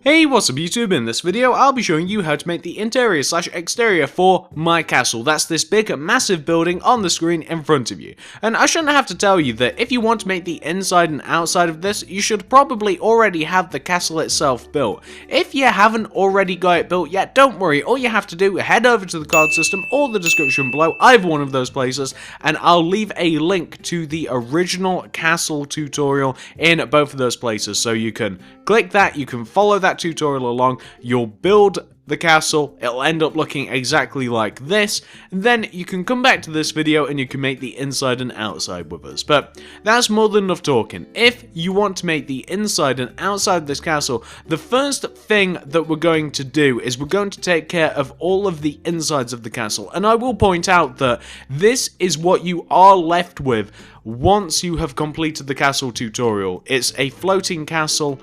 Hey, what's up YouTube? In this video, I'll be showing you how to make the interior / exterior for my castle. That's this big, massive building on the screen in front of you. And I shouldn't have to tell you that if you want to make the inside and outside of this, you should probably already have the castle itself built. If you haven't already got it built yet, don't worry. All you have to do, head over to the card system or the description below, either one of those places, and I'll leave a link to the original castle tutorial in both of those places. So you can click that, you can follow that tutorial along, you'll build the castle, it'll end up looking exactly like this, and then you can come back to this video and you can make the inside and outside with us. But that's more than enough talking. If you want to make the inside and outside of this castle, the first thing that we're going to do is we're going to take care of all of the insides of the castle. And I will point out that this is what you are left with once you have completed the castle tutorial. It's a floating castle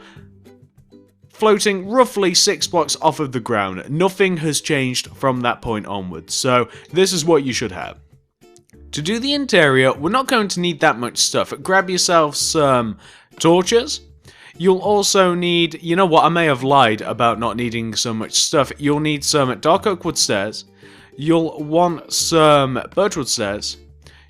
floating roughly 6 blocks off of the ground. Nothing has changed from that point onwards, so this is what you should have. To do the interior, we're not going to need that much stuff. Grab yourself some torches. You'll also need, you know what, I may have lied about not needing so much stuff. You'll need some dark oak wood stairs. You'll want some birchwood stairs.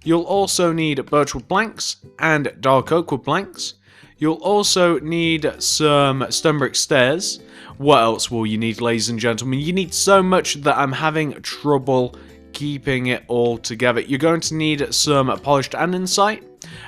You'll also need birchwood planks and dark oak wood planks. You'll also need some stone brick stairs. What else will you need, ladies and gentlemen? You need so much that I'm having trouble keeping it all together. You're going to need some polished andesite.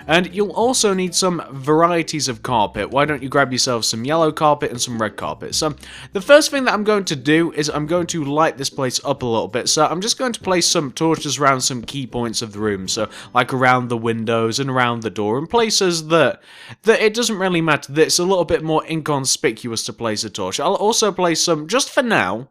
And you'll also need some varieties of carpet. Why don't you grab yourself some yellow carpet and some red carpet? So the first thing that I'm going to do is I'm going to light this place up a little bit. So I'm just going to place some torches around some key points of the room. So like around the windows and around the door and places that it doesn't really matter. That it's a little bit more inconspicuous to place a torch. I'll also place some, just for now,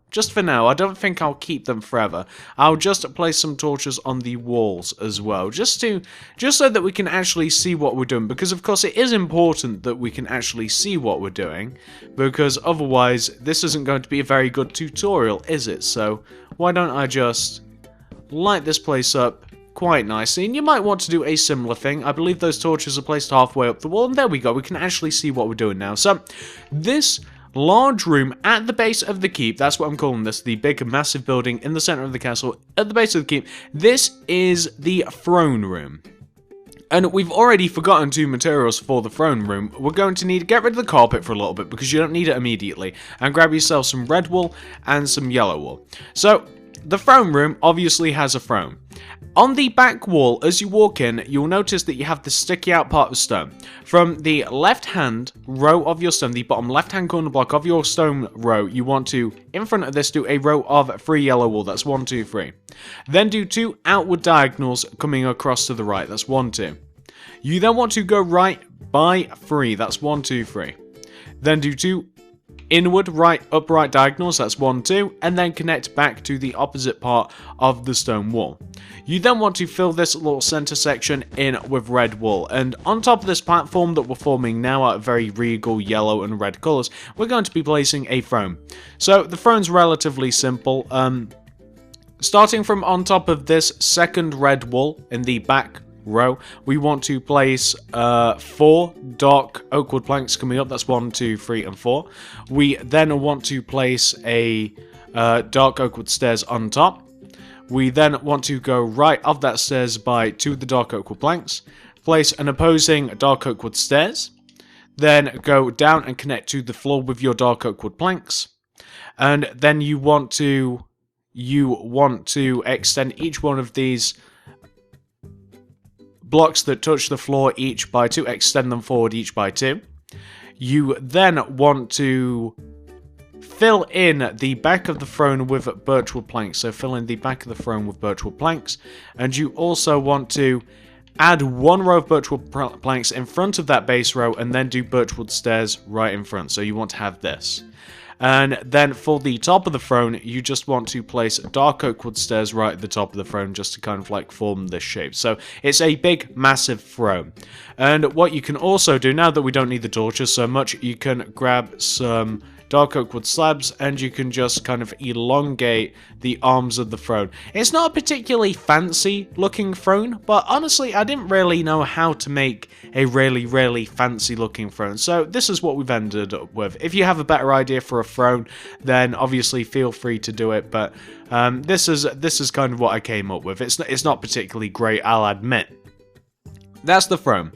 I don't think I'll keep them forever. I'll just place some torches on the walls as well. Just so that we can actually see what we're doing, because of course it is important that we can actually see what we're doing, because otherwise this isn't going to be a very good tutorial, is it? So why don't I just light this place up quite nicely, and you might want to do a similar thing. I believe those torches are placed halfway up the wall, and there we go, we can actually see what we're doing now. So this large room at the base of the keep, that's what I'm calling this, the big massive building in the center of the castle at the base of the keep, this is the throne room. And we've already forgotten 2 materials for the throne room. We're going to need to get rid of the carpet for a little bit because you don't need it immediately. And grab yourself some red wool and some yellow wool. So, the throne room obviously has a throne. On the back wall, as you walk in, you'll notice that you have the sticky out part of stone. From the left-hand row of your stone, the bottom left-hand corner block of your stone row, you want to, in front of this, do a row of 3 yellow wool. That's 1, 2, 3. Then do 2 outward diagonals coming across to the right. That's 1, 2. You then want to go right by 3. That's 1, 2, 3. Then do 2 inward upright diagonals, that's 1, 2, and then connect back to the opposite part of the stone wall. You then want to fill this little center section in with red wool, and on top of this platform that we're forming now out of very regal yellow and red colors, we're going to be placing a throne. So the throne's relatively simple. Starting from on top of this second red wool in the back row, we want to place 4 dark oak wood planks coming up. That's 1, 2, 3, and 4. We then want to place a dark oak wood stairs on top. We then want to go right of that stairs by 2 of the dark oak wood planks, place an opposing dark oak wood stairs, then go down and connect to the floor with your dark oak wood planks, and then you want to extend each one of these blocks that touch the floor each by 2, extend them forward each by 2. You then want to fill in the back of the throne with birchwood planks. So fill in the back of the throne with birchwood planks. And you also want to add 1 row of birchwood planks in front of that base row and then do birchwood stairs right in front. So you want to have this. And then for the top of the throne, you just want to place dark oak wood stairs right at the top of the throne just to kind of like form this shape. So it's a big, massive throne. And what you can also do, now that we don't need the torches so much, you can grab some dark oak wood slabs, and you can just kind of elongate the arms of the throne. It's not a particularly fancy looking throne, but honestly, I didn't really know how to make a really fancy looking throne, so this is what we've ended up with. If you have a better idea for a throne, then obviously feel free to do it, but this is kind of what I came up with. It's not particularly great, I'll admit. That's the throne.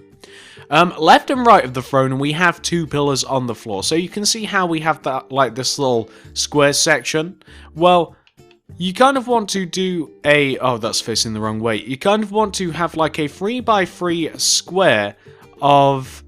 Left and right of the throne, we have two pillars on the floor. So you can see how we have that, like, this little square section. Well, you kind of want to do a... Oh, that's facing the wrong way. You kind of want to have, like, a 3x3 square of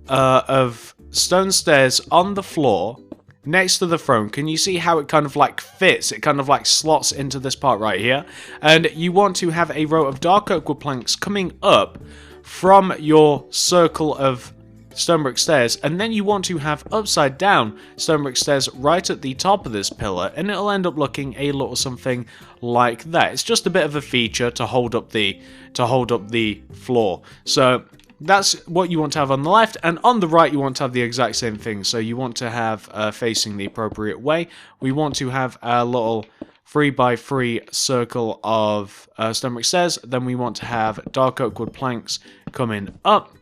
stone stairs on the floor next to the throne. Can you see how it kind of, like, fits? It kind of, like, slots into this part right here. And you want to have a row of dark oak wood planks coming up from your circle of stone brick stairs, and then you want to have upside down stone brick stairs right at the top of this pillar, and it'll end up looking a little something like that. It's just a bit of a feature to hold up the floor. So that's what you want to have on the left, and on the right you want to have the exact same thing. So you want to have facing the appropriate way. We want to have a little 3x3 circle of stone brick stairs. Then we want to have dark oak wood planks coming up.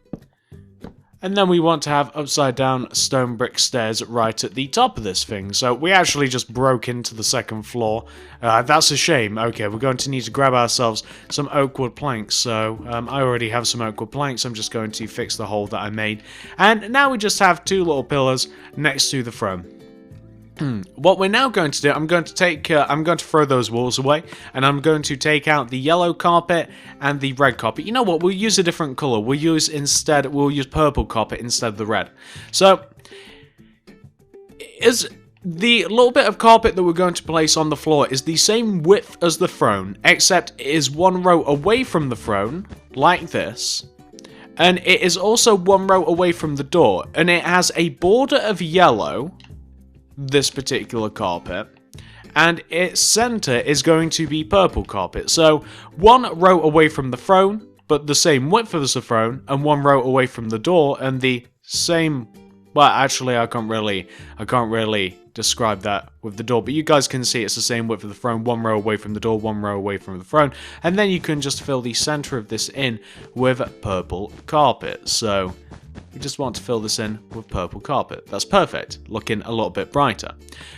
And then we want to have upside down stone brick stairs right at the top of this thing. So we actually just broke into the second floor. That's a shame. Okay, we're going to need to grab ourselves some oak wood planks. So I already have some oak wood planks. I'm just going to fix the hole that I made. And now we just have two little pillars next to the throne. What we're now going to do, I'm going to throw those walls away, and I'm going to take out the yellow carpet and the red carpet. You know what? We'll use a different color. We'll use purple carpet instead of the red. So, is the little bit of carpet that we're going to place on the floor is the same width as the throne, except it is one row away from the throne, like this. And it is also one row away from the door, and it has a border of yellow, this particular carpet, and its center is going to be purple carpet. So one row away from the throne, but the same width as the throne, and one row away from the door, and the same... Well, actually, I can't really describe that with the door, but you guys can see it's the same width of the throne, one row away from the door, one row away from the throne, and then you can just fill the center of this in with purple carpet. So we just want to fill this in with purple carpet. That's perfect, looking a little bit brighter.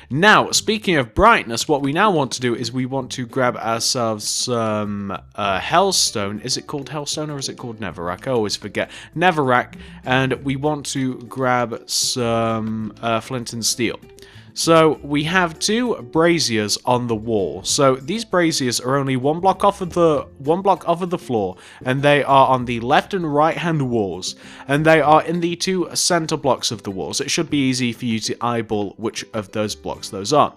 Now, speaking of brightness, what we now want to do is we want to grab ourselves some hellstone. Is it called hellstone or is it called netherrack? I always forget. Netherrack, and we want to grab some flint and steel. So we have two braziers on the wall. So these braziers are only one block off of the floor, and they are on the left and right hand walls, and they are in the two center blocks of the walls. It should be easy for you to eyeball which of those blocks those are.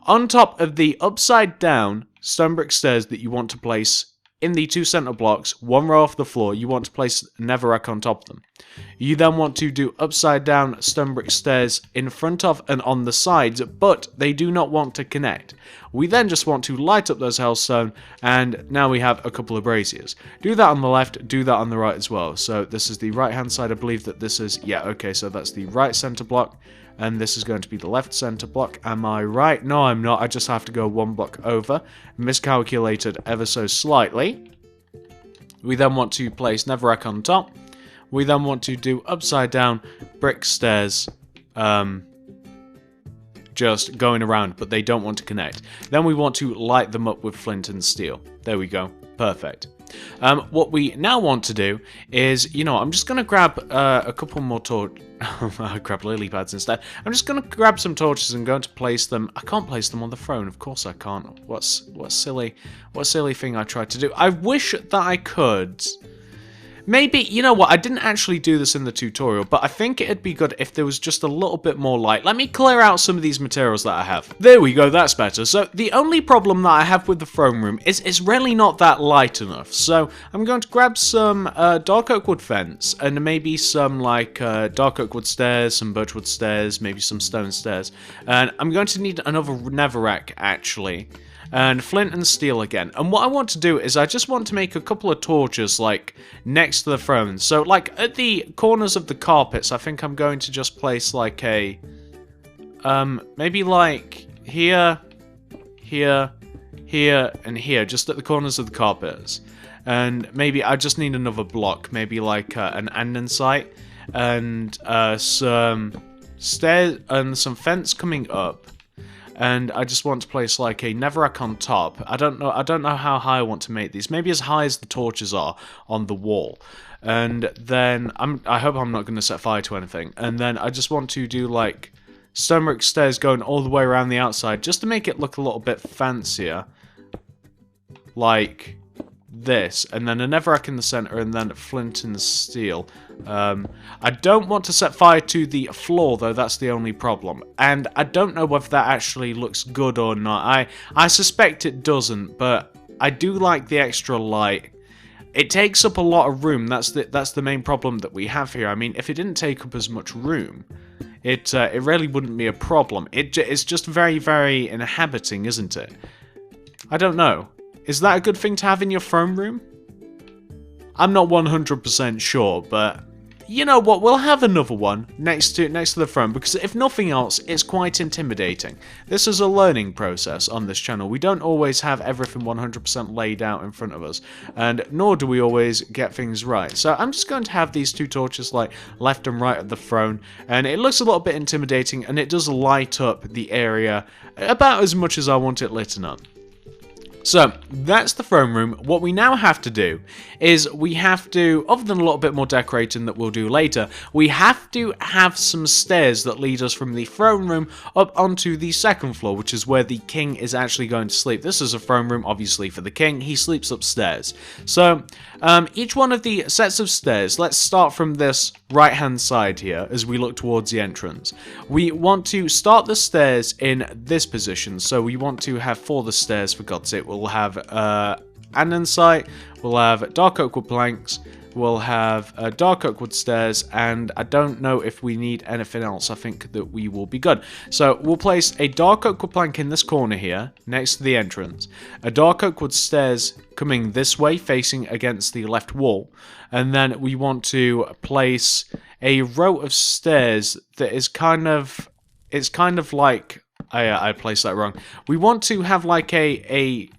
On top of the upside down stone brick stairs that you want to place in the two center blocks, one row off the floor, you want to place netherrack on top of them. You then want to do upside down stone brick stairs in front of and on the sides, but they do not want to connect. We then just want to light up those hellstone, and now we have a couple of braziers. Do that on the left, do that on the right as well. So this is the right hand side. I believe that this is, yeah, okay, so that's the right center block, and this is going to be the left center block. Am I right? No, I'm not. I just have to go one block over. Miscalculated ever so slightly. We then want to place netherrack on top. We then want to do upside down brick stairs, just going around, but they don't want to connect. Then we want to light them up with flint and steel. There we go. Perfect. What we now want to do is, you know, I'm just going to grab a couple more torches. I'll grab lily pads instead. I'm just going to grab some torches and going to place them. I can't place them on the throne. Of course I can't. What silly thing I tried to do. I wish that I could. Maybe, you know what, I didn't actually do this in the tutorial, but I think it'd be good if there was just a little bit more light. Let me clear out some of these materials that I have. There we go, that's better. So the only problem that I have with the throne room is it's really not that light enough. So I'm going to grab some dark oak wood fence and maybe some like dark oak wood stairs, some birchwood stairs, maybe some stone stairs. And I'm going to need another netherrack actually. And flint and steel again. And what I want to do is I just want to make a couple of torches, like, next to the throne. So, like, at the corners of the carpets, I think I'm going to just place, like, a maybe like here, here, here, and here, just at the corners of the carpets. And maybe I just need another block, maybe like an andesite and some stairs and some fence coming up. And I just want to place like a netherrack on top. I don't know how high I want to make these. Maybe as high as the torches are on the wall. And then I hope I'm not going to set fire to anything. And then I just want to do like stonework stairs going all the way around the outside, just to make it look a little bit fancier. Like this, and then a netherrack in the center, and then flint and steel. I don't want to set fire to the floor though, that's the only problem. And I don't know whether that actually looks good or not. I suspect it doesn't, but I do like the extra light. It takes up a lot of room, that's the main problem that we have here. I mean, if it didn't take up as much room, it really wouldn't be a problem. It's just very, very inhabiting, isn't it? I don't know. Is that a good thing to have in your throne room? I'm not 100% sure, but you know what? We'll have another one next to the throne, because if nothing else, it's quite intimidating. This is a learning process on this channel. We don't always have everything 100% laid out in front of us, and nor do we always get things right. So I'm just going to have these two torches like left and right of the throne, and it looks a little bit intimidating, and it does light up the area about as much as I want it lit up. So, that's the throne room. What we now have to do is we have to, other than a little bit more decorating that we'll do later, we have to have some stairs that lead us from the throne room up onto the second floor, which is where the king is actually going to sleep. This is a throne room, obviously, for the king. He sleeps upstairs. So, each one of the sets of stairs, let's start from this right-hand side here as we look towards the entrance. We want to start the stairs in this position, so we want to have 4 of the stairs, for God's sake. We'll have andesite, we'll have dark oak wood planks, we'll have dark oak wood stairs, and I don't know if we need anything else. I think that we will be good. So we'll place a dark oak wood plank in this corner here, next to the entrance, a dark oak wood stairs coming this way, facing against the left wall, and then we want to place a row of stairs that is kind of like, I placed that wrong. We want to have like a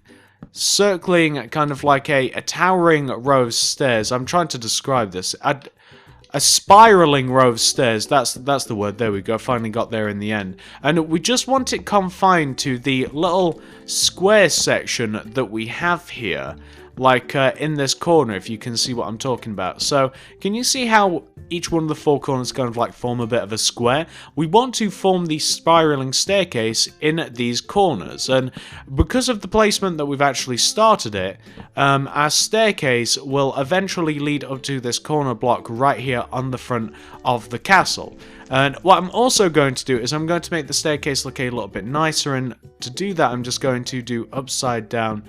circling, kind of like a towering row of stairs. I'm trying to describe this. A spiraling row of stairs. That's the word. There we go. Finally got there in the end. And we just want it confined to the little square section that we have here. Like in this corner, if you can see what I'm talking about. So, can you see how each one of the 4 corners kind of like form a bit of a square? We want to form the spiraling staircase in these corners, and because of the placement that we've actually started it, our staircase will eventually lead up to this corner block right here on the front of the castle. And what I'm also going to do is I'm going to make the staircase look a little bit nicer, and to do that I'm just going to do upside down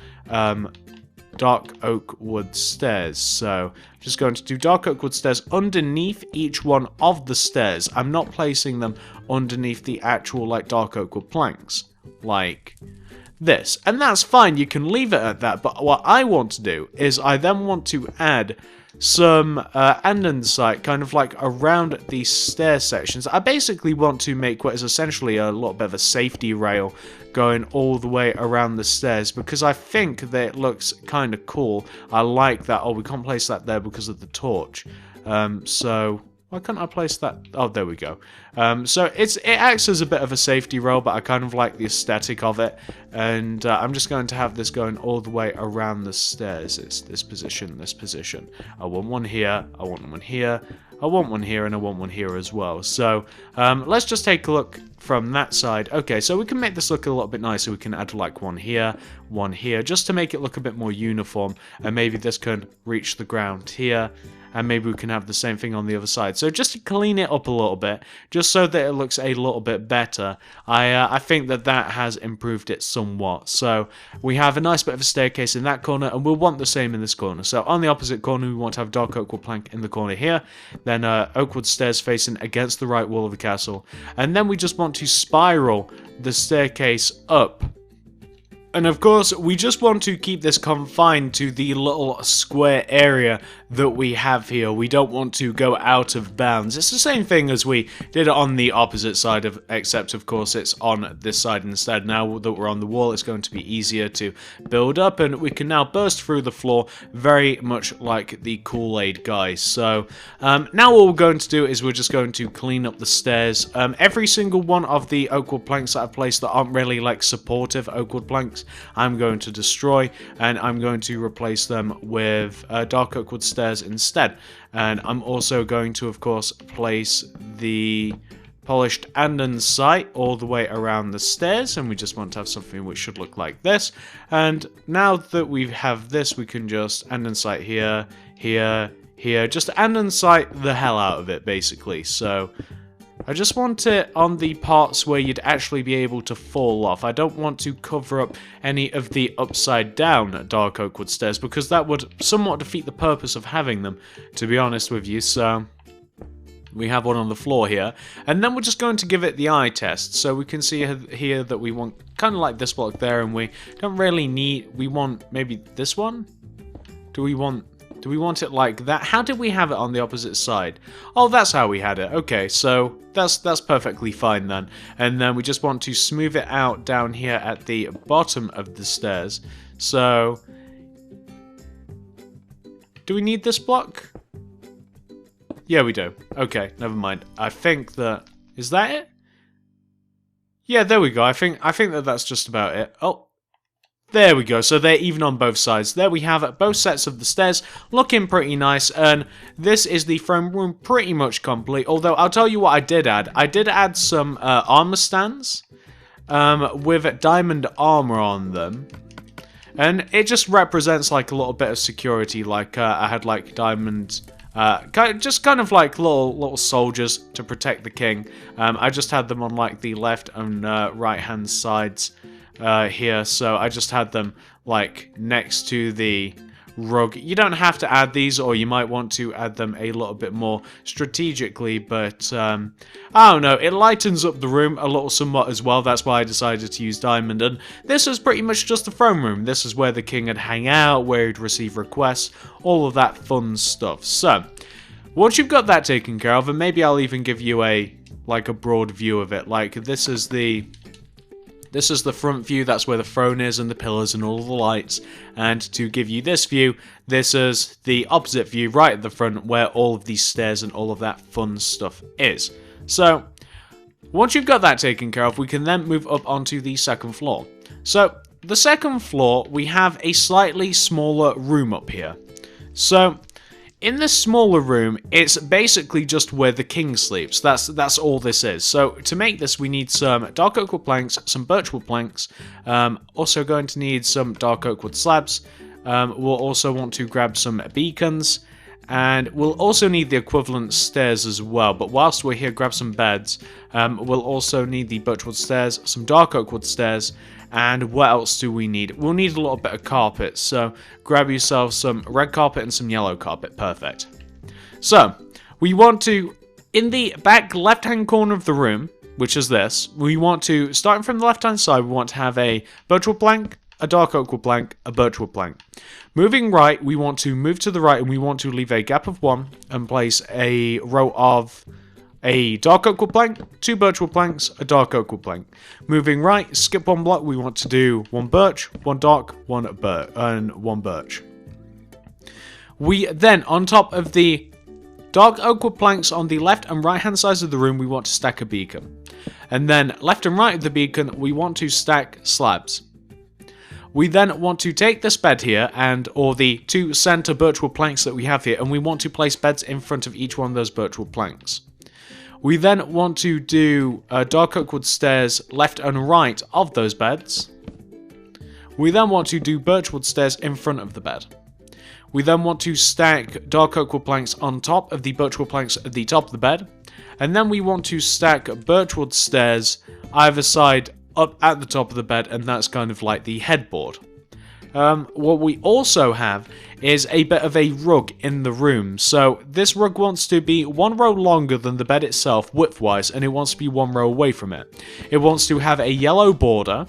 dark oak wood stairs. So I'm just going to do dark oak wood stairs underneath each one of the stairs. I'm not placing them underneath the actual like dark oak wood planks like this, and that's fine. You can leave it at that, but what I want to do is I then want to add some andesite kind of like around these stair sections. I basically want to make what is essentially a little bit of a safety rail going all the way around the stairs, because I think that it looks kind of cool. I like that. Oh, we can't place that there because of the torch. So why can't I place that? Oh, there we go. So it acts as a bit of a safety rail, but I kind of like the aesthetic of it. And I'm just going to have this going all the way around the stairs. It's this position, this position. I want one here, I want one here, I want one here, and I want one here as well. So let's just take a look from that side. Okay, so we can make this look a little bit nicer. We can add like one here, just to make it look a bit more uniform. And maybe this can reach the ground here. And maybe we can have the same thing on the other side. So just to clean it up a little bit, just so that it looks a little bit better, I think that has improved it somewhat. So we have a nice bit of a staircase in that corner, and we'll want the same in this corner. So on the opposite corner, we want to have dark oak wood plank in the corner here, then oak wood stairs facing against the right wall of the castle, and then we just want to spiral the staircase up And of course, we just want to keep this confined to the little square area that we have here. We don't want to go out of bounds. It's the same thing as we did on the opposite side, except of course it's on this side instead. Now that we're on the wall, it's going to be easier to build up, and we can now burst through the floor very much like the Kool-Aid guys. So now what we're going to do is we're just going to clean up the stairs. Every single one of the oak wood planks that I've placed that aren't really like supportive oak wood planks, I'm going to destroy, and I'm going to replace them with dark oak wood stairs instead. And I'm also going to, of course, place the polished andesite all the way around the stairs, and we just want to have something which should look like this. And now that we have this, we can just andesite here, here, just andesite the hell out of it, basically. So I just want it on the parts where you'd actually be able to fall off. I don't want to cover up any of the upside down dark oak wood stairs, because that would somewhat defeat the purpose of having them, to be honest with you. So we have one on the floor here, and then we're just going to give it the eye test. So we can see here that we want kind of like this block there, and we don't really need, we want maybe this one? Do we want it like that? How did we have it on the opposite side? Oh, that's how we had it. Okay, so that's perfectly fine then. And then we just want to smooth it out down here at the bottom of the stairs. So do we need this block? Yeah, we do. Okay, never mind. I think that, is that it? Yeah, there we go. I think that that's just about it. Oh, there we go. So they're even on both sides. There we have both sets of the stairs looking pretty nice, and this is the throne room pretty much complete. Although I'll tell you what I did add. I did add some armor stands with diamond armor on them. And it just represents like a little bit of security. Like I had like diamond, just kind of like little soldiers to protect the king. I just had them on like the left and right hand sides here. So I just had them like next to the rug. You don't have to add these, or you might want to add them a little bit more strategically, but I don't know, it lightens up the room a little somewhat as well. That's why I decided to use diamond, and this is pretty much just the throne room. This is where the king would hang out, where he'd receive requests, all of that fun stuff. So once you've got that taken care of, and maybe I'll even give you a broad view of it. Like this is the front view, that's where the throne is and the pillars and all the lights. And to give you this view, this is the opposite view right at the front where all of these stairs and all of that fun stuff is. So once you've got that taken care of, we can then move up onto the second floor. So the second floor, we have a slightly smaller room up here. So in this smaller room, it's basically just where the king sleeps. That's all this is. So to make this, we need some dark oak wood planks, some birch wood planks. Also going to need some dark oak wood slabs. We'll also want to grab some beacons. And we'll also need the equivalent stairs as well. But whilst we're here, grab some beds. We'll also need the birchwood stairs, some dark oak wood stairs, and what else do we need? We'll need a little bit of carpet. So grab yourself some red carpet and some yellow carpet. Perfect. So we want to, in the back left-hand corner of the room, which is this, we want to, starting from the left-hand side, we want to have a birchwood plank, a dark oak wood plank, a birchwood plank. Moving right, we want to move to the right, and we want to leave a gap of 1 and place a row of a dark oak wood plank, 2 birchwood planks, a dark oak wood plank. Moving right, skip 1 block, we want to do 1 birch, 1 dark, 1 birch. We then, on top of the dark oak wood planks on the left and right hand sides of the room, we want to stack a beacon. And then left and right of the beacon, we want to stack slabs. We then want to take this bed here, or the 2 center birchwood planks that we have here, and we want to place beds in front of each one of those birchwood planks. We then want to do dark oak wood stairs left and right of those beds. We then want to do birchwood stairs in front of the bed. We then want to stack dark oak wood planks on top of the birchwood planks at the top of the bed. And then we want to stack birchwood stairs either side up at the top of the bed, and that's kind of like the headboard. What we also have is a bit of a rug in the room. So this rug wants to be 1 row longer than the bed itself width-wise, and it wants to be 1 row away from it. It wants to have a yellow border,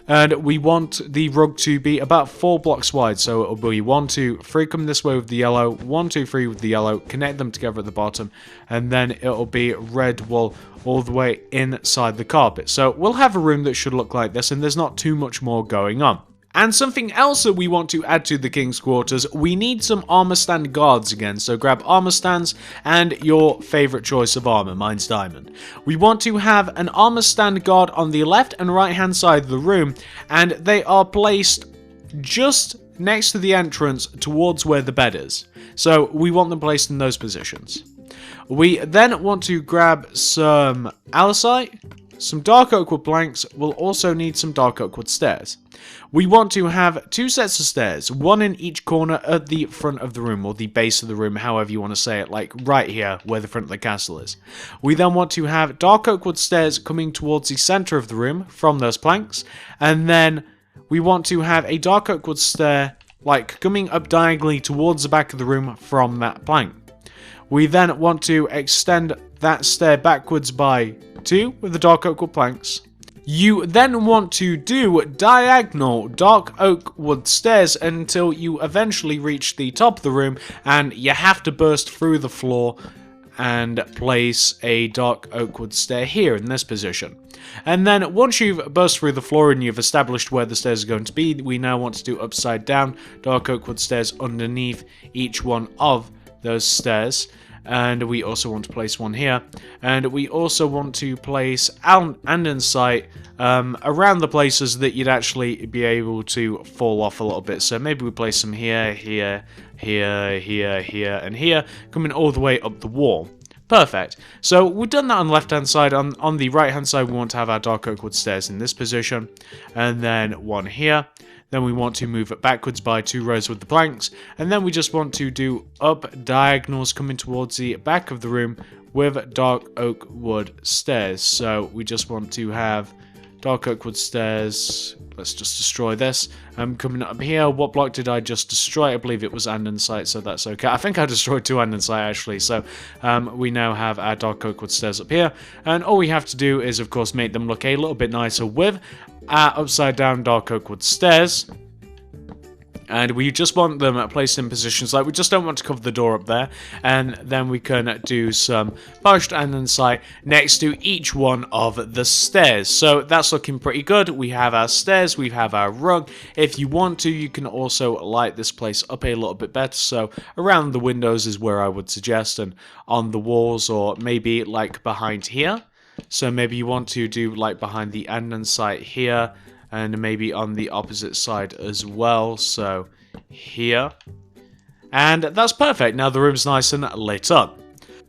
And we want the rug to be about 4 blocks wide. So it'll be 1, 2, 3 coming this way with the yellow, 1, 2, 3 with the yellow, connect them together at the bottom, and then it'll be red wool all the way inside the carpet. So we'll have a room that should look like this, and there's not too much more going on. And something else that we want to add to the King's Quarters, we need some armor stand guards again. So grab armor stands and your favorite choice of armor, mine's diamond. We want to have an armor stand guard on the left and right hand side of the room, and they are placed just next to the entrance towards where the bed is. So we want them placed in those positions. We then want to grab some allicite, some dark oak wood planks. We'll also need some dark oak wood stairs. We want to have 2 sets of stairs, 1 in each corner at the front of the room, or the base of the room, however you want to say it, like right here where the front of the castle is. We then want to have dark oak wood stairs coming towards the center of the room from those planks, and then we want to have a dark oak wood stair like coming up diagonally towards the back of the room from that plank. We then want to extend that stair backwards by 2 with the dark oak wood planks. You then want to do diagonal dark oak wood stairs until you eventually reach the top of the room, and you have to burst through the floor and place a dark oak wood stair here in this position. And then once you've burst through the floor and you've established where the stairs are going to be, we now want to do upside down dark oak wood stairs underneath each one of those stairs. And we also want to place one here, and we also want to place andesite around the places that you'd actually be able to fall off a little bit. So maybe we place some here, here, here, here, here, and here, coming all the way up the wall. Perfect. So we've done that on the left hand side. On the right hand side, we want to have our dark oak wood stairs in this position, and then one here. Then we want to move it backwards by 2 rows with the planks, and then we just want to do up diagonals coming towards the back of the room with dark oak wood stairs. So we just want to have dark oak wood stairs. Let's just destroy this. Coming up here, what block did I just destroy? I believe it was andesite, so that's okay. I think I destroyed 2 andesite actually. So we now have our dark oak wood stairs up here, and all we have to do is of course make them look a little bit nicer with our upside down dark oak wood stairs. And we just want them placed in positions like we just don't want to cover the door up there. And then we can do some polished andesite next to each one of the stairs. So that's looking pretty good. We have our stairs, we have our rug. If you want to, you can also light this place up a little bit better. So around the windows is where I would suggest, and on the walls, or maybe like behind here. So maybe you want to do like behind the andesite here, and maybe on the opposite side as well, so here. And that's perfect. Now the room's nice and lit up.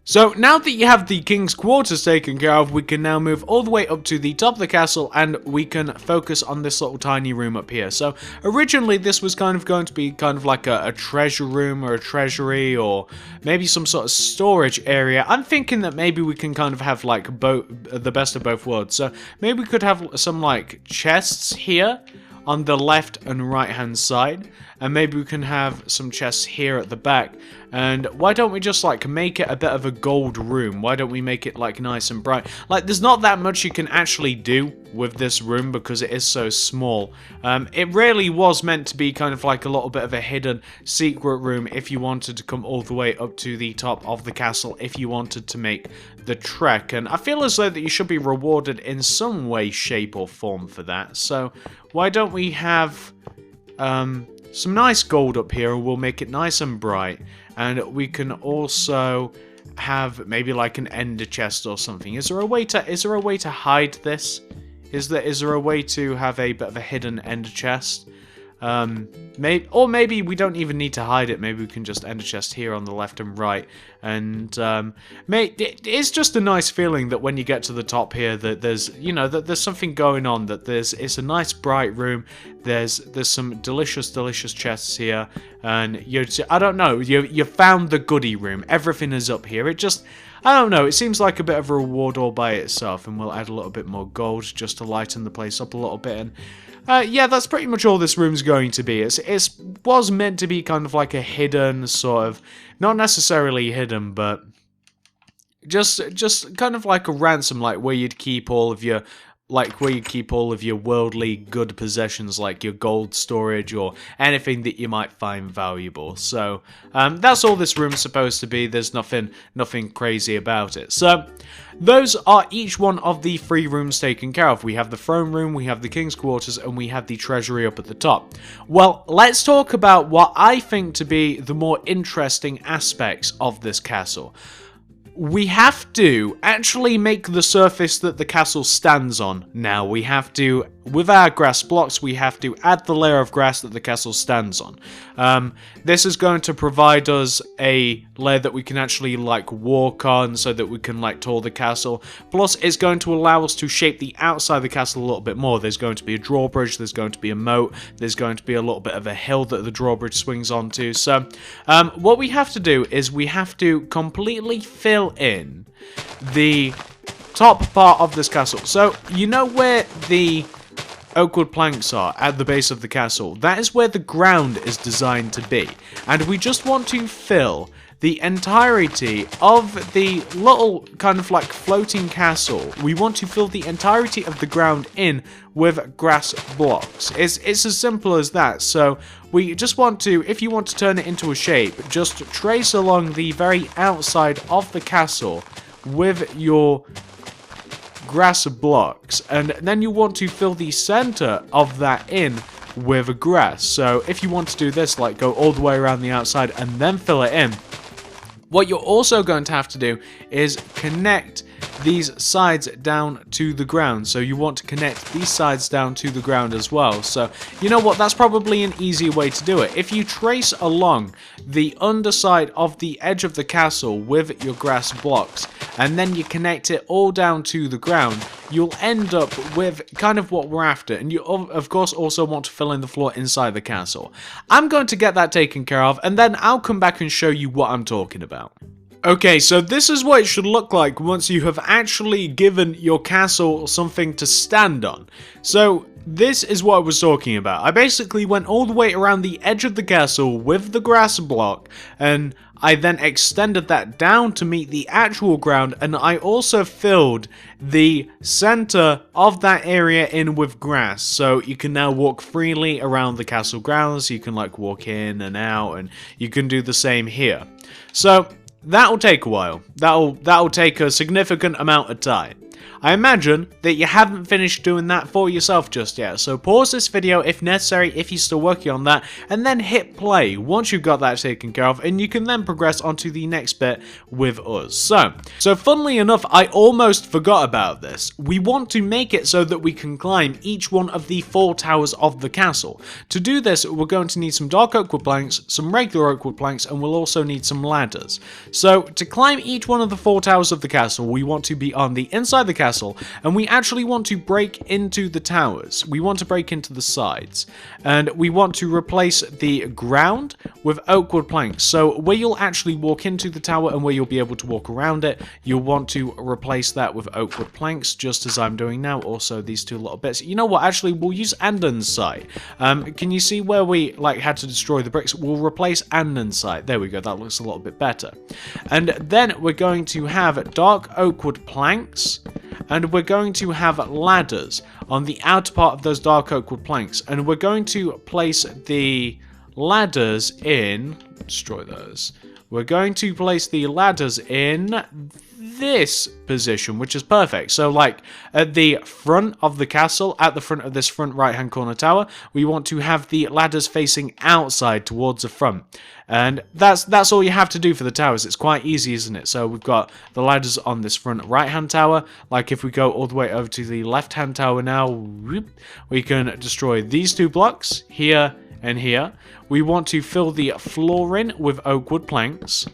So now that you have the King's Quarters taken care of, we can now move all the way up to the top of the castle, and we can focus on this little tiny room up here. So originally this was kind of going to be kind of like a treasure room or a treasury, or maybe some sort of storage area. I'm thinking that maybe we can kind of have like the best of both worlds. So maybe we could have some like chests here on the left and right hand side, and maybe we can have some chests here at the back. And why don't we just like make it a bit of a gold room? Why don't we make it like nice and bright? Like there's not that much you can actually do with this room because it is so small. It really was meant to be kind of like a little bit of a hidden secret room if you wanted to come all the way up to the top of the castle, if you wanted to make the trek. And I feel as though that you should be rewarded in some way, shape or form for that. So why don't we have some nice gold up here, and we'll make it nice and bright. And we can also have maybe like an ender chest or something. Is there a way to hide this? Is there a way to have a bit of a hidden ender chest? Maybe we don't even need to hide it. Maybe we can just ender chest here on the left and right. And it's just a nice feeling that when you get to the top here, that there's that there's something going on. That it's a nice bright room. There's some delicious chests here, and I don't know. You found the goodie room. Everything is up here. It just, I don't know, it seems like a bit of a reward all by itself, and we'll add a little bit more gold just to lighten the place up a little bit. And yeah, that's pretty much all this room's going to be. It was meant to be kind of like a hidden sort of, not necessarily hidden, but just kind of like a ransom, like where you'd keep all of your like where you keep all of your worldly good possessions, like your gold storage or anything that you might find valuable. So that's all this room's supposed to be. There's nothing crazy about it. So those are each one of the 3 rooms taken care of. We have the throne room, we have the king's quarters, and we have the treasury up at the top. Well, let's talk about what I think to be the more interesting aspects of this castle. We have to actually make the surface that the castle stands on now. We have to, with our grass blocks, we have to add the layer of grass that the castle stands on. This is going to provide us a layer that we can actually like walk on so that we can like tour the castle. Plus, it's going to allow us to shape the outside of the castle a little bit more. There's going to be a drawbridge, there's going to be a moat, there's going to be a little bit of a hill that the drawbridge swings onto. So what we have to do is we have to completely fill in the top part of this castle. So you know where the oakwood planks are at the base of the castle? That is where the ground is designed to be, and we just want to fill the entirety of the little kind of like floating castle. We want to fill the entirety of the ground in with grass blocks. It's as simple as that. So we just want to, if you want to turn it into a shape, just trace along the very outside of the castle with your grass blocks, and then you want to fill the center of that in with grass. So if you want to do this, like go all the way around the outside and then fill it in, what you're also going to have to do is connect these sides down to the ground. So you want to connect these sides down to the ground as well. So you know what, that's probably an easier way to do it. If you trace along the underside of the edge of the castle with your grass blocks, and then you connect it all down to the ground, you'll end up with kind of what we're after. And you of course also want to fill in the floor inside the castle. I'm going to get that taken care of, and then I'll come back and show you what I'm talking about. Okay, so this is what it should look like once you have actually given your castle something to stand on. So this is what I was talking about. I basically went all the way around the edge of the castle with the grass block, and I then extended that down to meet the actual ground, and I also filled the center of that area in with grass, so you can now walk freely around the castle grounds. You can like walk in and out, and you can do the same here. So that'll take a while. That'll take a significant amount of time. I imagine that you haven't finished doing that for yourself just yet, so pause this video if necessary if you're still working on that, and then hit play once you've got that taken care of, and you can then progress onto the next bit with us. So funnily enough, I almost forgot about this. We want to make it so that we can climb each one of the 4 towers of the castle. To do this, we're going to need some dark oakwood planks, some regular oakwood planks, and we'll also need some ladders. So to climb each one of the 4 towers of the castle, we want to be on the inside of the castle, and we actually want to break into the towers. We want to break into the sides, and we want to replace the ground with oakwood planks. So where you'll actually walk into the tower and where you'll be able to walk around it, you'll want to replace that with oakwood planks, just as I'm doing now. Also these 2 little bits. You know what, actually we'll use andesite. Can you see where we like had to destroy the bricks? We'll replace andesite. There we go, that looks a little bit better. And then we're going to have dark oakwood planks, and we're going to have ladders on the outer part of those dark oakwood planks, and we're going to place the ladders in, destroy those, we're going to place the ladders in this position, which is perfect. So like at the front of the castle, at the front of this front right hand corner tower, we want to have the ladders facing outside towards the front. And that's all you have to do for the towers. It's quite easy, isn't it? So we've got the ladders on this front right hand tower. Like if we go all the way over to the left hand tower now, we can destroy these 2 blocks here and here. We want to fill the floor in with oakwood planks,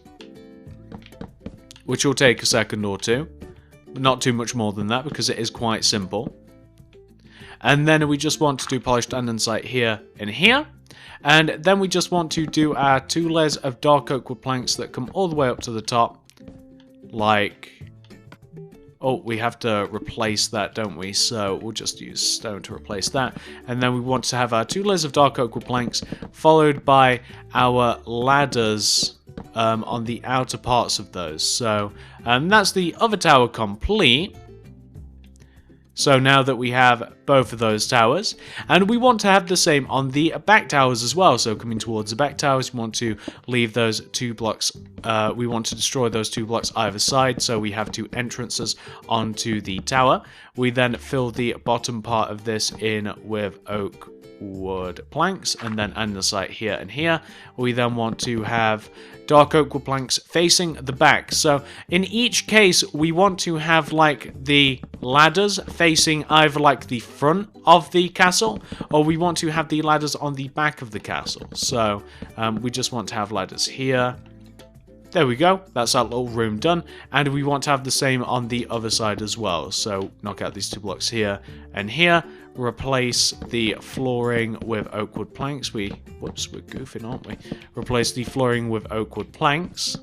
which will take a second or 2. Not too much more than that, because it is quite simple. And then we just want to do polished andesite here and here. And then we just want to do our 2 layers of dark oakwood planks that come all the way up to the top. Like, oh, we have to replace that, don't we? So we'll just use stone to replace that. And then we want to have our 2 layers of dark oakwood planks, followed by our ladders on the outer parts of those. So that's the other tower complete. So now that we have both of those towers, and we want to have the same on the back towers as well. So coming towards the back towers, we want to leave those 2 blocks, we want to destroy those 2 blocks either side, so we have 2 entrances onto the tower. We then fill the bottom part of this in with oak wood planks, and then andesite here and here. We then want to have dark oak wood planks facing the back. So in each case, we want to have like the ladders facing either like the front of the castle, or we want to have the ladders on the back of the castle. So we just want to have ladders here. There we go, that's our little room done, and we want to have the same on the other side as well. So knock out these 2 blocks here and here, replace the flooring with oak wood planks. Whoops, we're goofing, aren't we? Replace the flooring with oak wood planks.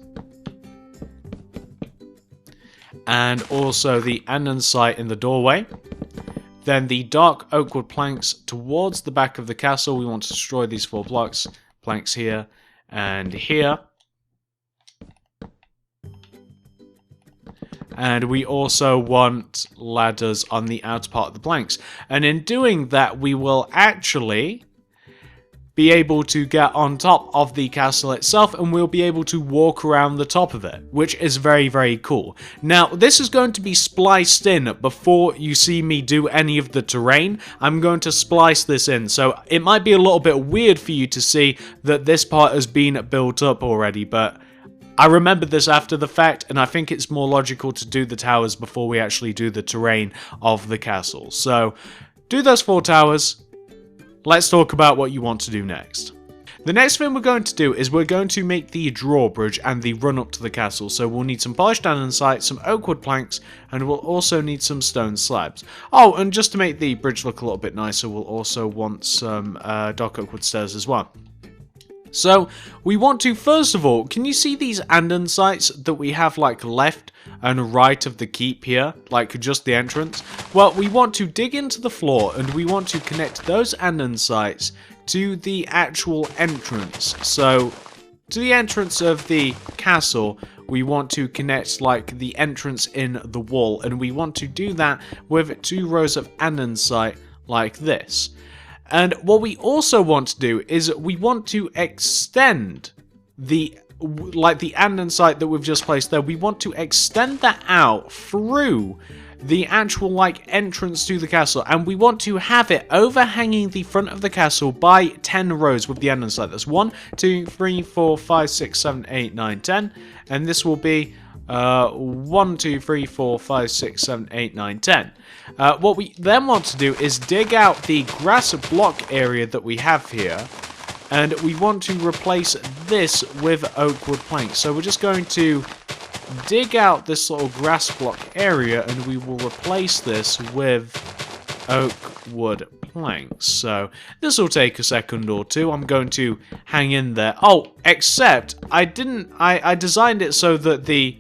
And also the andesite in the doorway. Then the dark oak wood planks towards the back of the castle. We want to destroy these 4 blocks, planks here and here. And we also want ladders on the outer part of the planks. And in doing that, we will actually be able to get on top of the castle itself, and we'll be able to walk around the top of it, which is very, very cool. Now, this is going to be spliced in before you see me do any of the terrain. I'm going to splice this in, so it might be a little bit weird for you to see that this part has been built up already, but I remember this after the fact, and I think it's more logical to do the towers before we actually do the terrain of the castle. So, do those 4 towers. Let's talk about what you want to do next. The next thing we're going to do is we're going to make the drawbridge and the run up to the castle. So we'll need some polished andesite, some oak wood planks, and we'll also need some stone slabs. Oh, and just to make the bridge look a little bit nicer, we'll also want some dark oak wood stairs as well. So, we want to, first of all, can you see these andesites that we have like left and right of the keep here? Like just the entrance? Well, we want to dig into the floor and we want to connect those andesites to the actual entrance. So, to the entrance of the castle, we want to connect like the entrance in the wall, and we want to do that with 2 rows of andesite like this. And what we also want to do is we want to extend the andesite that we've just placed there. We want to extend that out through the actual like entrance to the castle, and we want to have it overhanging the front of the castle by 10 rows with the andesite. That's 1, 2, 3, 4, 5, 6, 7, 8, 9, 10, and this will be 1, 2, 3, 4, 5, 6, 7, 8, 9, 10. What we then want to do is dig out the grass block area that we have here, and we want to replace this with oak wood planks. So we're just going to dig out this little grass block area, and we will replace this with oak wood planks. So this will take a second or two. I'm going to hang in there. Oh, except I designed it so that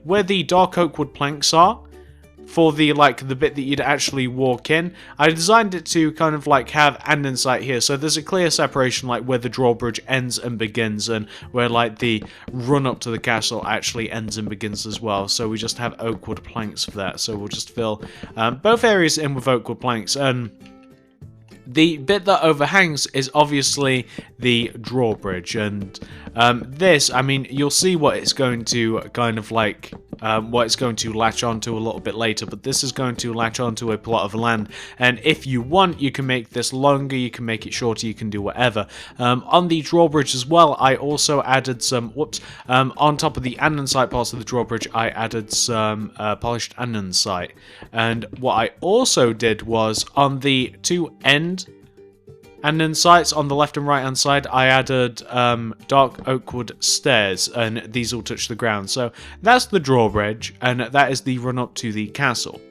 where the dark oak wood planks are, for the bit that you'd actually walk in, I designed it to kind of like have andesite here, so there's a clear separation like where the drawbridge ends and begins, and where like the run up to the castle actually ends and begins as well. So we just have oak wood planks for that. So we'll just fill both areas in with oak wood planks, and the bit that overhangs is obviously the drawbridge, and this, I mean, you'll see what it's going to kind of like, what it's going to latch onto a little bit later, but this is going to latch onto a plot of land, and if you want, you can make this longer, you can make it shorter, you can do whatever. On the drawbridge as well, I also added some, on top of the andesite parts of the drawbridge, I added some polished andesite, and what I also did was, on the 2 end andesites on the left and right hand side, I added dark oak wood stairs, and these will touch the ground. So that's the drawbridge, and that is the run up to the castle.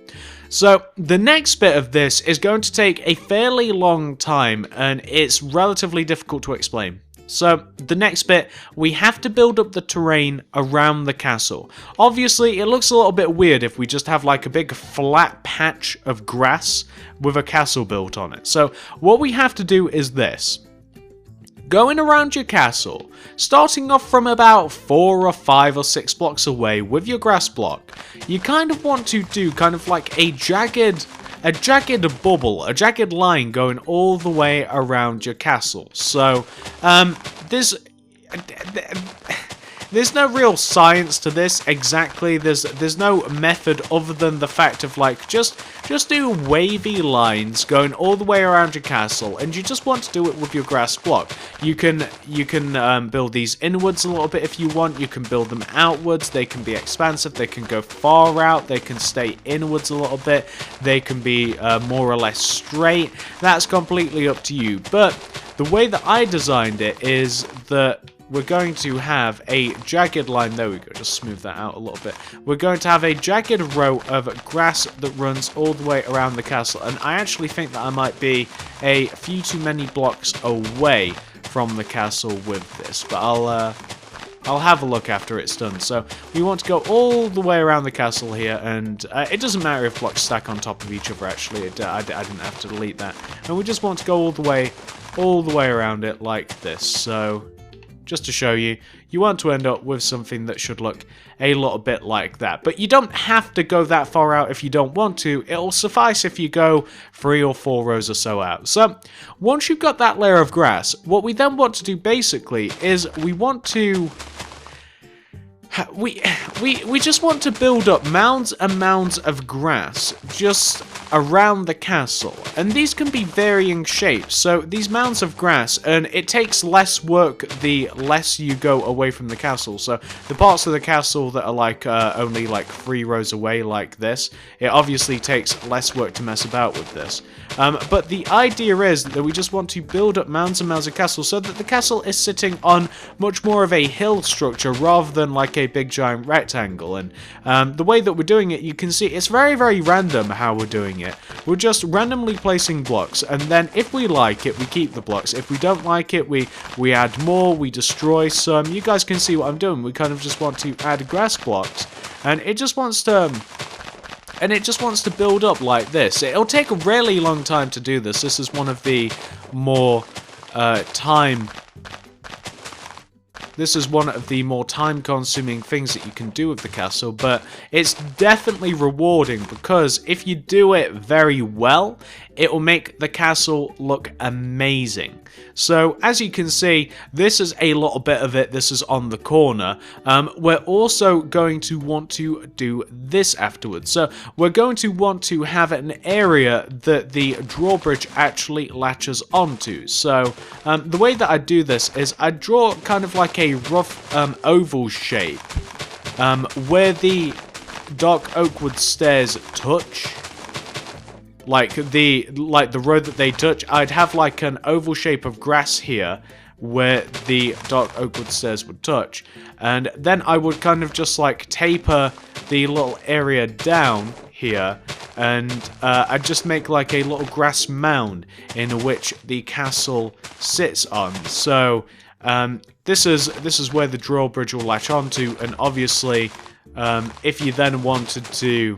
So the next bit of this is going to take a fairly long time, and it's relatively difficult to explain. So the next bit, we have to build up the terrain around the castle. Obviously, it looks a little bit weird if we just have like a big flat patch of grass with a castle built on it. So what we have to do is this. Going around your castle, starting off from about 4 or 5 or 6 blocks away with your grass block, you kind of want to do kind of like a jagged a jagged bubble, a jagged line going all the way around your castle. So, there's no real science to this exactly. There's no method other than the fact of like just do wavy lines going all the way around your castle, and you just want to do it with your grass block. You can build these inwards a little bit if you want. You can build them outwards. They can be expansive. They can go far out. They can stay inwards a little bit. They can be more or less straight. That's completely up to you. But the way that I designed it is that we're going to have a jagged line. There we go, just smooth that out a little bit. We're going to have a jagged row of grass that runs all the way around the castle, and I actually think that I might be a few too many blocks away from the castle with this, but I'll have a look after it's done. So we want to go all the way around the castle here, and it doesn't matter if blocks stack on top of each other, actually. I didn't have to delete that. And we just want to go all the way around it like this. So just to show you, you want to end up with something that should look a little bit like that. But you don't have to go that far out if you don't want to. It'll suffice if you go 3 or 4 rows or so out. So once you've got that layer of grass, what we then want to do basically is we want to we just want to build up mounds and mounds of grass just around the castle, and these can be varying shapes. So these mounds of grass, and it takes less work the less you go away from the castle. So the parts of the castle that are like only like 3 rows away like this, it obviously takes less work to mess about with this. But the idea is that we just want to build up mounds and mounds of castle so that the castle is sitting on much more of a hill structure rather than like a big giant rectangle. And the way that we're doing it, you can see it's very, very random how we're doing it. We're just randomly placing blocks, and then if we like it, we keep the blocks. If we don't like it, we add more, we destroy some. You guys can see what I'm doing. We kind of just want to add grass blocks, and it just wants to build up like this. It'll take a really long time to do this. This is one of the more time-consuming things that you can do with the castle, but it's definitely rewarding because if you do it very well, it will make the castle look amazing. So as you can see, this is a little bit of it. This is on the corner. We're also going to want to do this afterwards. So we're going to want to have an area that the drawbridge actually latches onto. So the way that I do this is I draw kind of like a rough oval shape where the dark oakwood stairs touch. Like the road that they touch, I'd have like an oval shape of grass here where the dark oakwood stairs would touch, and then I would kind of just like taper the little area down here, and I'd just make like a little grass mound in which the castle sits on. So this is where the drawbridge will latch onto, and obviously if you then wanted to,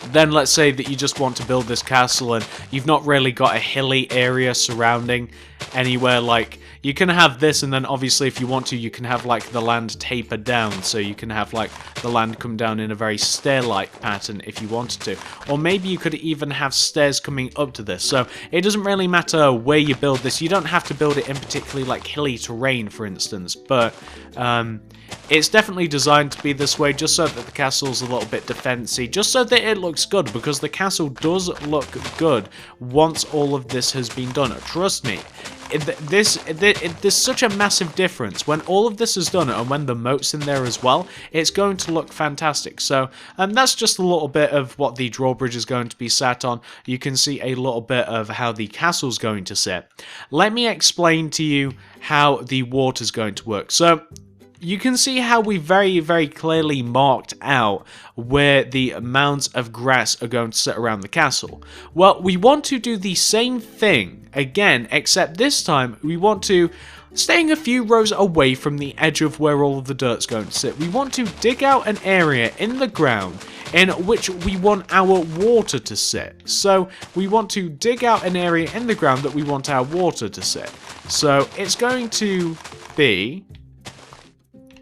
then let's say that you just want to build this castle and you've not really got a hilly area surrounding anywhere, like you can have this, and then obviously if you want to, you can have like the land taper down, so you can have like the land come down in a very stair-like pattern if you wanted to. Or maybe you could even have stairs coming up to this. So it doesn't really matter where you build this. You don't have to build it in particularly like hilly terrain, for instance, but it's definitely designed to be this way just so that the castle's a little bit defensy, just so that it looks good, because the castle does look good once all of this has been done. Trust me, there's such a massive difference when all of this is done, and when the moat's in there as well, it's going to look fantastic. So that's just a little bit of what the drawbridge is going to be sat on. You can see a little bit of how the castle's going to sit. Let me explain to you how the water's going to work. So you can see how we very, very clearly marked out where the mounds of grass are going to sit around the castle. Well, we want to do the same thing again, except this time we want to, staying a few rows away from the edge of where all of the dirt's going to sit, we want to dig out an area in the ground in which we want our water to sit. So we want to dig out an area in the ground that we want our water to sit. So it's going to be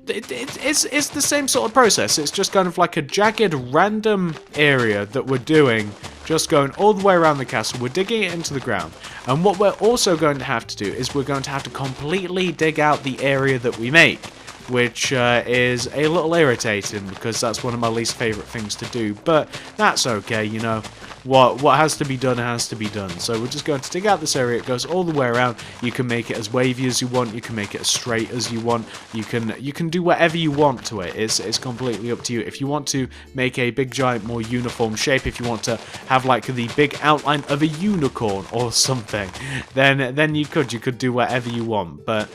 it's the same sort of process. It's just kind of like a jagged random area that we're doing, just going all the way around the castle. We're digging it into the ground, and what we're also going to have to do is we're going to have to completely dig out the area that we make, which is a little irritating because that's one of my least favorite things to do, but that's okay, you know. What has to be done has to be done. So we're just going to dig out this area. It goes all the way around. You can make it as wavy as you want. You can make it as straight as you want. You can do whatever you want to it. It's completely up to you. If you want to make a big, giant, more uniform shape, if you want to have like the big outline of a unicorn or something, then you could do whatever you want. But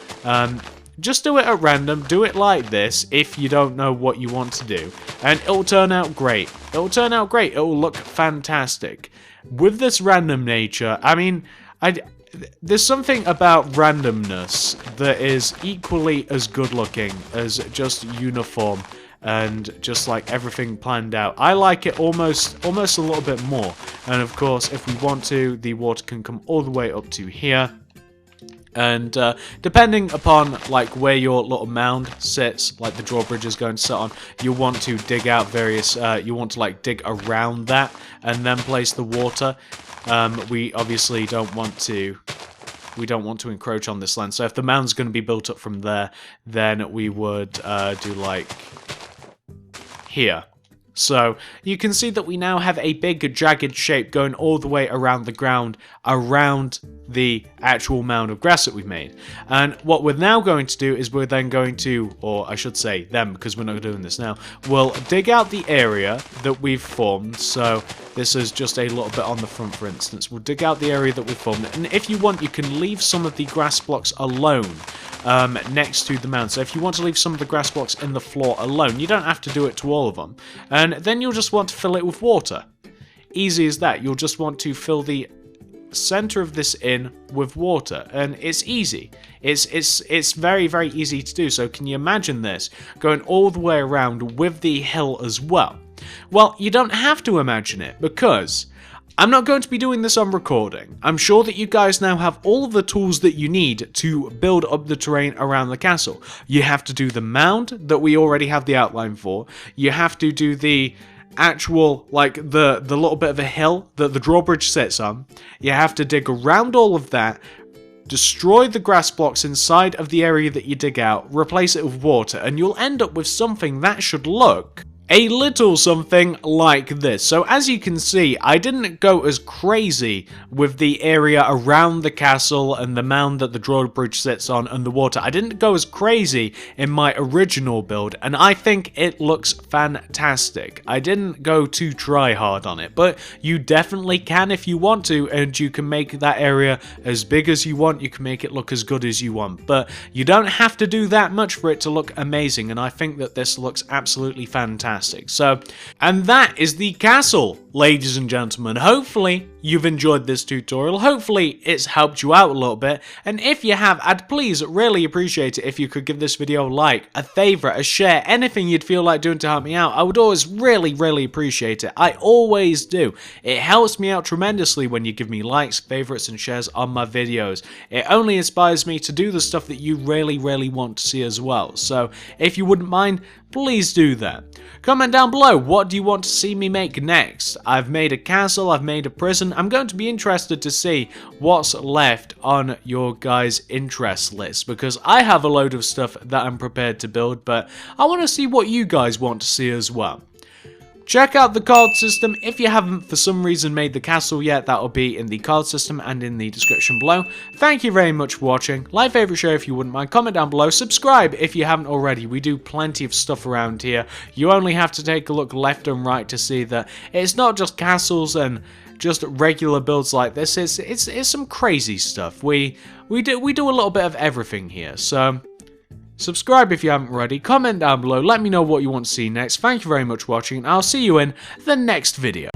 just do it at random, do it like this if you don't know what you want to do, and it'll turn out great. It'll turn out great, it'll look fantastic. With this random nature, I mean, there's something about randomness that is equally as good looking as just uniform and just like everything planned out. I like it almost a little bit more, and of course, if we want to, the water can come all the way up to here. And depending upon like where your little mound sits, like the drawbridge is going to sit on, you want to dig out various, you want to like dig around that and then place the water. We obviously don't want to encroach on this land. So if the mound's going to be built up from there, then we would do like here. So you can see that we now have a big jagged shape going all the way around the ground, around the actual mound of grass that we've made. And what we're now going to do is we're then going to, or I should say them because we're not doing this now, we'll dig out the area that we've formed. So this is just a little bit on the front, for instance. We'll dig out the area that we've formed, and if you want, you can leave some of the grass blocks alone next to the mound. So if you want to leave some of the grass blocks in the floor alone, you don't have to do it to all of them. And then you'll just want to fill it with water. Easy as that. You'll just want to fill the center of this in with water, and it's easy. It's very, very easy to do. So can you imagine this going all the way around with the hill as well? Well, you don't have to imagine it, because I'm not going to be doing this on recording. I'm sure that you guys now have all of the tools that you need to build up the terrain around the castle. You have to do the mound that we already have the outline for. You have to do the actual, like, the little bit of a hill that the drawbridge sits on. You have to dig around all of that, destroy the grass blocks inside of the area that you dig out, replace it with water, and you'll end up with something that should look a little something like this. So as you can see, I didn't go as crazy with the area around the castle and the mound that the drawbridge sits on and the water. I didn't go as crazy in my original build, and I think it looks fantastic. I didn't go too try hard on it, but you definitely can if you want to, and you can make that area as big as you want. You can make it look as good as you want, but you don't have to do that much for it to look amazing, and I think that this looks absolutely fantastic. So, and that is the castle, ladies and gentlemen. Hopefully you've enjoyed this tutorial. Hopefully it's helped you out a little bit, and if you have, I'd please really appreciate it if you could give this video a like, a favourite, a share, anything you'd feel like doing to help me out. I would always really appreciate it. I always do. It helps me out tremendously when you give me likes, favourites and shares on my videos. It only inspires me to do the stuff that you really want to see as well. So if you wouldn't mind, please do that. Comment down below, what do you want to see me make next? I've made a castle, I've made a prison. I'm going to be interested to see what's left on your guys' interest list, because I have a load of stuff that I'm prepared to build, but I want to see what you guys want to see as well. Check out the card system. If you haven't for some reason made the castle yet, that'll be in the card system and in the description below. Thank you very much for watching. Like, favorite, share if you wouldn't mind. Comment down below. Subscribe if you haven't already. We do plenty of stuff around here. You only have to take a look left and right to see that it's not just castles and just regular builds like this. It's some crazy stuff. We do a little bit of everything here. So subscribe if you haven't already, comment down below, let me know what you want to see next. Thank you very much for watching, and I'll see you in the next video.